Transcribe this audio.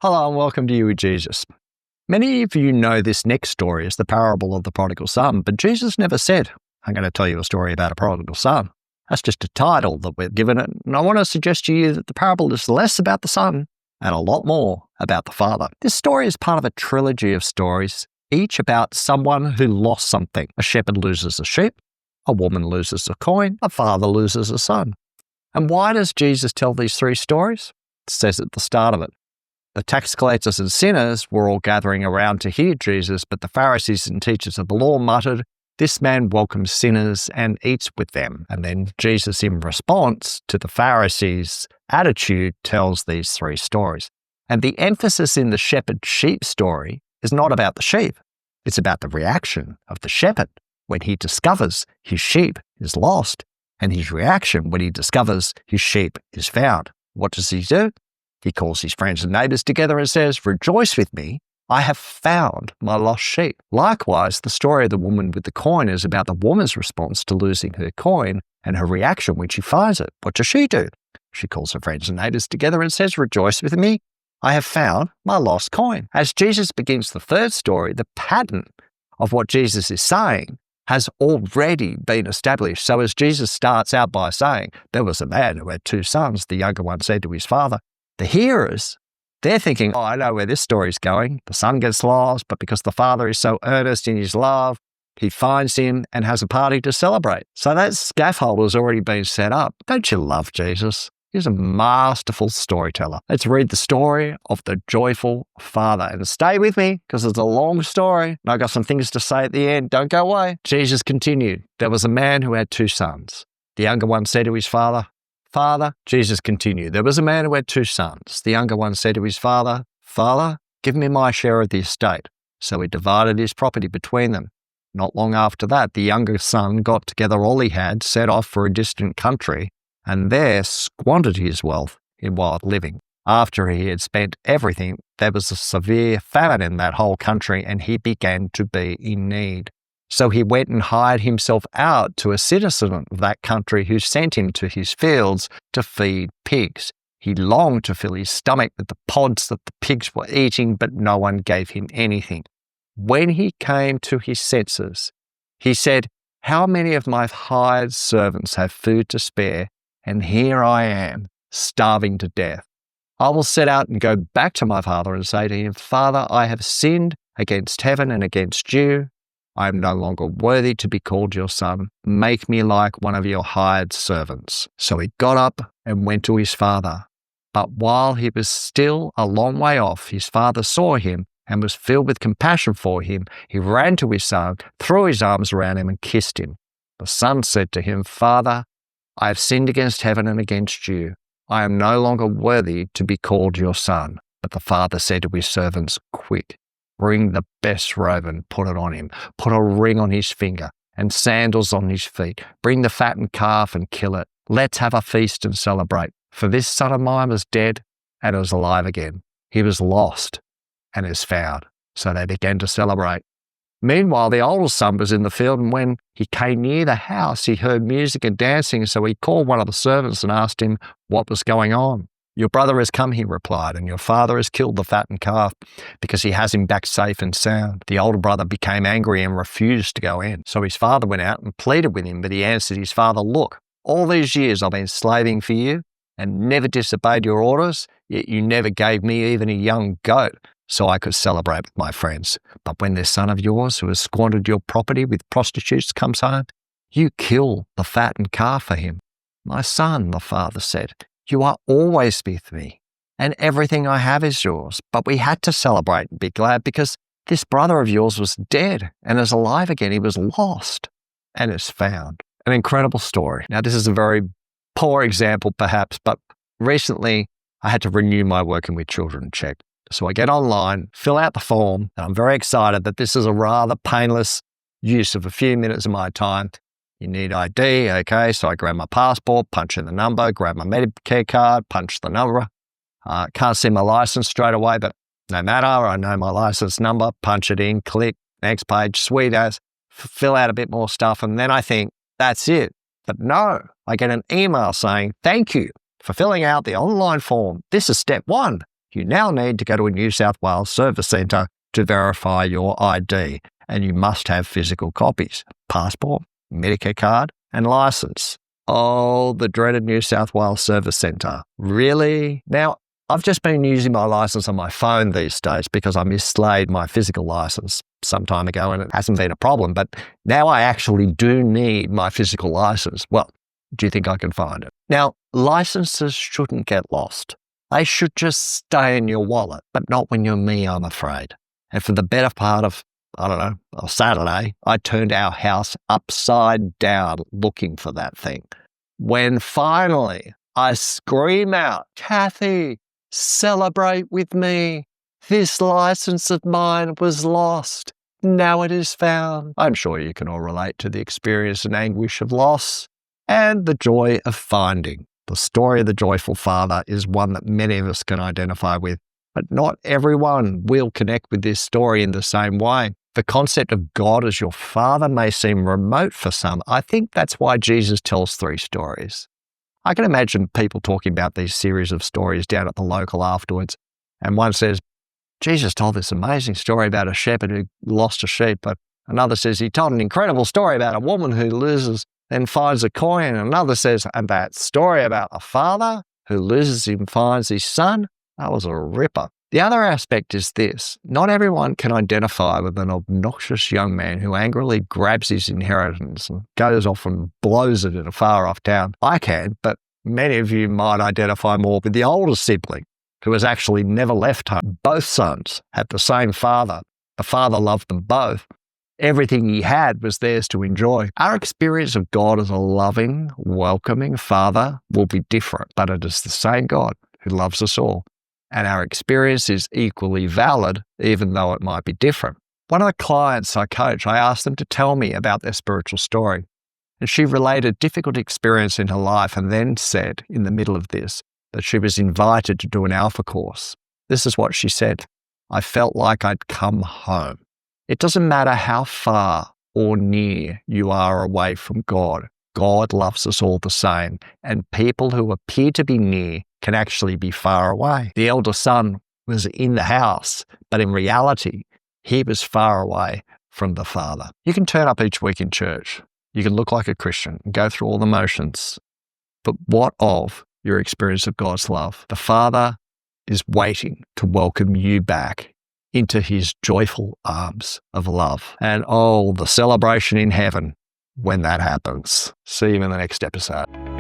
Hello and welcome to You with Jesus. Many of you know this next story as the parable of the prodigal son, but Jesus never said, I'm going to tell you a story about a prodigal son. That's just a title that we've given it, and I want to suggest to you that the parable is less about the son and a lot more about the father. This story is part of a trilogy of stories, each about someone who lost something. A shepherd loses a sheep, a woman loses a coin, a father loses a son. And why does Jesus tell these three stories? It says at the start of it. The tax collectors and sinners were all gathering around to hear Jesus, but the Pharisees and teachers of the law muttered, "This man welcomes sinners and eats with them." And then Jesus, in response to the Pharisees' attitude, tells these three stories. And the emphasis in the shepherd-sheep story is not about the sheep. It's about the reaction of the shepherd when he discovers his sheep is lost, and his reaction when he discovers his sheep is found. What does he do? He calls his friends and neighbours together and says, "Rejoice with me, I have found my lost sheep." Likewise, the story of the woman with the coin is about the woman's response to losing her coin and her reaction when she finds it. What does she do? She calls her friends and neighbours together and says, "Rejoice with me, I have found my lost coin." As Jesus begins the third story, the pattern of what Jesus is saying has already been established. So as Jesus starts out by saying, there was a man who had two sons, the younger one said to his father, the hearers, they're thinking, I know where this story's going. The son gets lost, but because the father is so earnest in his love, he finds him and has a party to celebrate. So that scaffold has already been set up. Don't you love Jesus? He's a masterful storyteller. Let's read the story of the joyful father. And stay with me, because it's a long story. And I've got some things to say at the end. Don't go away. Jesus continued, there was a man who had two sons. The younger one said to his father, "Father," Jesus continued, there was a man who had two sons. The younger one said to his father, "Father, give me my share of the estate." So he divided his property between them. Not long after that, the younger son got together all he had, set off for a distant country, and there squandered his wealth in wild living. After he had spent everything, there was a severe famine in that whole country, and he began to be in need. So he went and hired himself out to a citizen of that country who sent him to his fields to feed pigs. He longed to fill his stomach with the pods that the pigs were eating, but no one gave him anything. When he came to his senses, he said, "How many of my hired servants have food to spare, and here I am, starving to death? I will set out and go back to my father and say to him, 'Father, I have sinned against heaven and against you. I am no longer worthy to be called your son. Make me like one of your hired servants.' So he got up and went to his father. But while he was still a long way off, his father saw him and was filled with compassion for him. He ran to his son, threw his arms around him and kissed him. The son said to him, 'Father, I have sinned against heaven and against you. I am no longer worthy to be called your son.' But the father said to his servants, 'Quick, bring the best robe and put it on him. Put a ring on his finger and sandals on his feet. Bring the fattened calf and kill it. Let's have a feast and celebrate. For this son of mine was dead and is alive again. He was lost and is found.' So they began to celebrate. Meanwhile, the older son was in the field, and when he came near the house, he heard music and dancing. So he called one of the servants and asked him what was going on. 'Your brother has come,' he replied, 'and your father has killed the fattened calf because he has him back safe and sound.' The older brother became angry and refused to go in. So his father went out and pleaded with him, but he answered his father, 'Look, all these years I've been slaving for you and never disobeyed your orders, yet you never gave me even a young goat so I could celebrate with my friends. But when this son of yours who has squandered your property with prostitutes comes home, you kill the fattened calf for him.' 'My son,' the father said, 'you are always with me, and everything I have is yours. But we had to celebrate and be glad because this brother of yours was dead and is alive again. He was lost and is found.'" An incredible story. Now, this is a very poor example, perhaps, but recently I had to renew my working with children check. So I get online, fill out the form, and I'm very excited that this is a rather painless use of a few minutes of my time. You need ID, okay, so I grab my passport, punch in the number, grab my Medicare card, punch the number. Can't see my license straight away, but no matter, I know my license number, punch it in, click, next page, sweet as, fill out a bit more stuff, and then I think, that's it. But no, I get an email saying, "Thank you for filling out the online form. This is step 1. you now need to go to a New South Wales service centre to verify your ID, and you must have physical copies, passport, Medicare card, and licence. Oh, the dreaded New South Wales service centre. Really? Now, I've just been using my licence on my phone these days because I mislaid my physical licence some time ago and it hasn't been a problem, but now I actually do need my physical licence. Well, do you think I can find it? Now, licences shouldn't get lost. They should just stay in your wallet, but not when you're me, I'm afraid. And for the better part of, a Saturday, I turned our house upside down looking for that thing. When finally I scream out, "Kathy, celebrate with me. This license of mine was lost. Now it is found." I'm sure you can all relate to the experience and anguish of loss and the joy of finding. The story of the joyful father is one that many of us can identify with, but not everyone will connect with this story in the same way. The concept of God as your father may seem remote for some. I think that's why Jesus tells 3 stories. I can imagine people talking about these series of stories down at the local afterwards, and one says, "Jesus told this amazing story about a shepherd who lost a sheep," but another says he told an incredible story about a woman who loses and finds a coin, and another says, "And that story about a father who loses and finds his son, that was a ripper." The other aspect is this: not everyone can identify with an obnoxious young man who angrily grabs his inheritance and goes off and blows it in a far-off town. I can, but many of you might identify more with the older sibling who has actually never left home. Both sons had the same father. The father loved them both. Everything he had was theirs to enjoy. Our experience of God as a loving, welcoming father will be different, but it is the same God who loves us all. And our experience is equally valid, even though it might be different. One of the clients I coach, I asked them to tell me about their spiritual story. And she related a difficult experience in her life and then said, in the middle of this, that she was invited to do an Alpha course. This is what she said: "I felt like I'd come home." It doesn't matter how far or near you are away from God. God loves us all the same, and people who appear to be near can actually be far away. The elder son was in the house, but in reality, he was far away from the Father. You can turn up each week in church. You can look like a Christian and go through all the motions. But what of your experience of God's love? The Father is waiting to welcome you back into his joyful arms of love. And oh, the celebration in heaven when that happens. See you in the next episode.